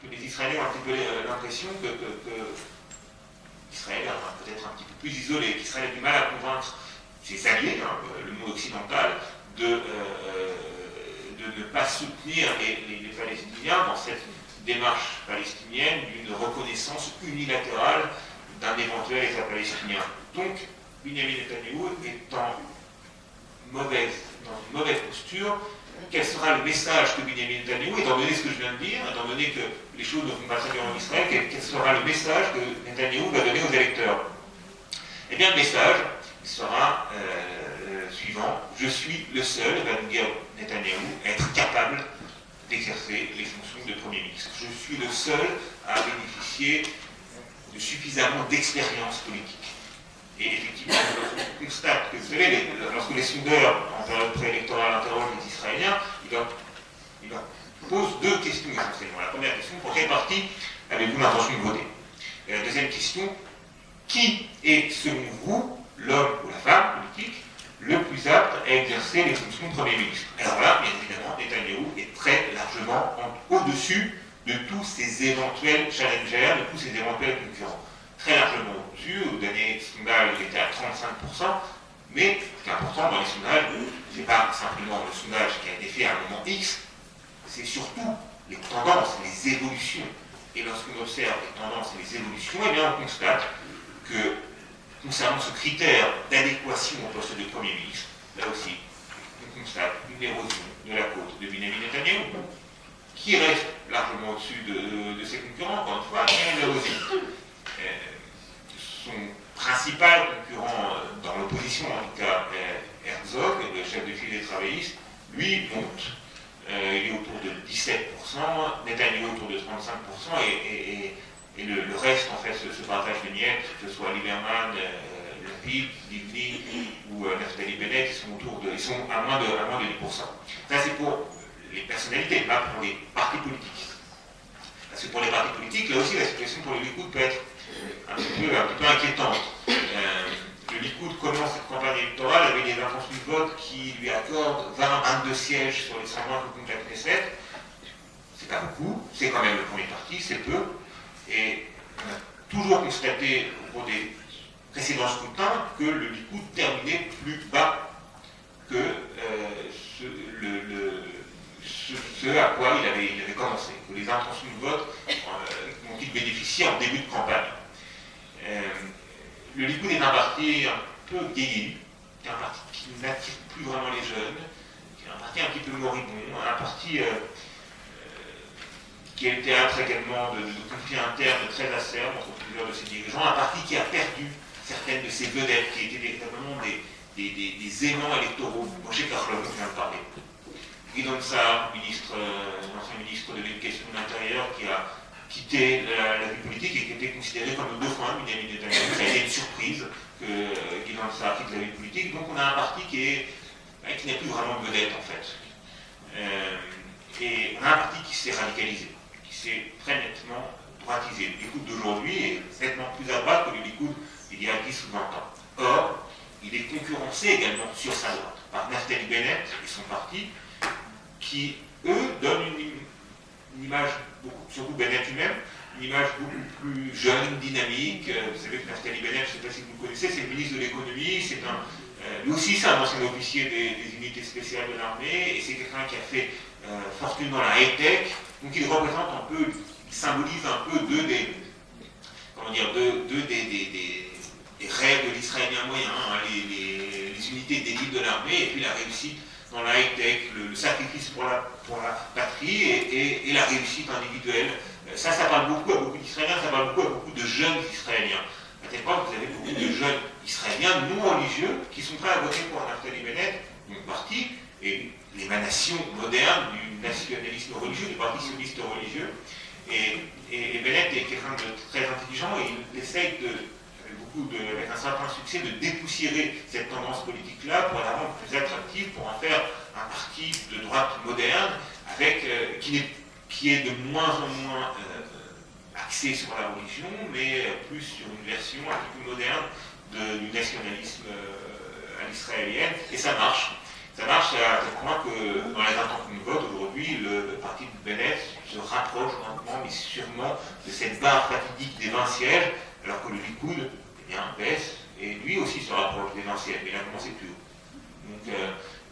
les Israéliens ont un petit peu l'impression que Israël est peut-être un petit peu plus isolé, qu'Israël a du mal à convaincre ses alliés, le monde occidental, de ne pas soutenir les Palestiniens dans cette démarche palestinienne d'une reconnaissance unilatérale d'un éventuel État palestinien. Donc, Benjamin Netanyahou est dans une mauvaise posture. Quel sera le message que Benjamin Netanyahou, étant donné ce que je viens de dire, étant donné que les choses ne vont pas très bien en Israël, quel sera le message que Netanyahou va donner aux électeurs? Eh bien, le message sera suivant: je suis le seul, va nous dire Netanyahou, à être capable d'exercer les fonctions de Premier ministre. Je suis le seul à bénéficier de suffisamment d'expérience politique. Et effectivement, on constate que, vous savez, lorsque les sondeurs, en période préélectorale, interrogent les Israéliens, ils leur posent deux questions essentiellement. La première question: pour quel parti avez-vous l'intention de voter? Et la deuxième question: qui est, selon vous, l'homme ou la femme politique le plus apte à exercer les fonctions de Premier ministre? Alors là, bien évidemment, Netanyahou est très largement au-dessus de tous ces éventuels challengers, de tous ces éventuels concurrents. Très largement au-dessus. Au dernier sondage, il était à 35%, mais ce qui est important dans les sondages, ce n'est pas simplement le sondage qui a été fait à un moment X, c'est surtout les tendances, les évolutions. Et lorsqu'on observe les tendances et les évolutions, eh bien on constate que, concernant ce critère d'adéquation au poste de Premier ministre, là aussi, on constate une érosion de la côte de Benjamin Netanyahou, qui reste largement au-dessus de ses concurrents, encore une fois, mais une érosion. Son principal concurrent dans l'opposition, en tout cas, Herzog, le chef de file des travaillistes, lui monte. Il est autour de 17%, Netanyahou autour de 35%, et le reste, en fait, se partage de miettes, que ce soit Lieberman, Lapid, Livni ou Naftali Bennett, ils sont à moins de 10%. Ça, c'est pour les personnalités, pas pour les partis politiques. Parce que pour les partis politiques, là aussi, la situation pour le Likoud peut être un petit peu inquiétante. Le Likoud commence cette campagne électorale avec des intentions de vote qui lui accordent 20-22 sièges sur les 120 que compte la Knesset. C'est pas beaucoup, c'est quand même le premier parti, c'est peu. Et on a toujours constaté au cours des précédents scrutins que le Likoud terminait plus bas que ce à quoi il avait commencé, que les intentions de vote dont il bénéficiait en début de campagne. Le Likoud est un parti un peu vieilli, un parti qui n'attire plus vraiment les jeunes, qui est un parti un petit peu moribond, un parti qui a été théâtre également de conflits internes très acerbes entre plusieurs de ses dirigeants, un parti qui a perdu certaines de ses vedettes, qui étaient véritablement des aimants électoraux. Moshe Kachlon vient de parler. Guidon Saar, l'ancien ministre de l'Éducation de l'Intérieur, qui a quitté la vie politique et qui était considéré comme le dauphin de Benjamin Netanyahou. Ça a été une surprise que Guidon Saar quitte la vie politique. Donc on a un parti qui n'est plus vraiment de vedette en fait. Et on a un parti qui s'est radicalisé, qui s'est très nettement droitisé. Le Likoud d'aujourd'hui est nettement plus à droite que le Likoud il y a 10 ou 20 ans. Or, il est concurrencé également sur sa droite par Naftali Bennett et son parti, qui, eux, donnent une image, surtout Bennett lui-même, une image beaucoup plus jeune, dynamique. Vous savez que Naftali Bennett, je ne sais pas si vous le connaissez, c'est le ministre de l'économie, lui aussi c'est un ancien officier des unités spéciales de l'armée, et c'est quelqu'un qui a fait fortune dans la high-tech, donc il représente un peu, il symbolise un peu deux des rêves de l'israélien moyen, les unités d'élite de l'armée, et puis la réussite dans la high-tech, le sacrifice pour la patrie et la réussite individuelle. Ça parle beaucoup à beaucoup d'Israéliens, ça parle beaucoup à beaucoup de jeunes Israéliens. À tel point que vous avez beaucoup de jeunes Israéliens non religieux qui sont prêts à voter pour Naftali Bennett, donc parti, et l'émanation moderne du nationalisme religieux, du parti sioniste religieux. Et Bennett est quelqu'un de très intelligent et il essaye avec un certain succès de dépoussiérer cette tendance politique-là pour la rendre plus attractive, pour en faire un parti de droite moderne qui est de moins en moins axé sur la religion, mais plus sur une version un peu plus moderne du nationalisme à l'israélienne. Et ça marche. Ça marche à tel point que dans les intentions de vote aujourd'hui, le parti de Bennett, se rapproche lentement mais sûrement de cette barre fatidique des 20 sièges, alors que le Likoud baisse, et lui aussi se rapproche des 20 sièges, mais il a commencé plus haut. Donc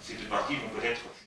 ces deux partis vont peut-être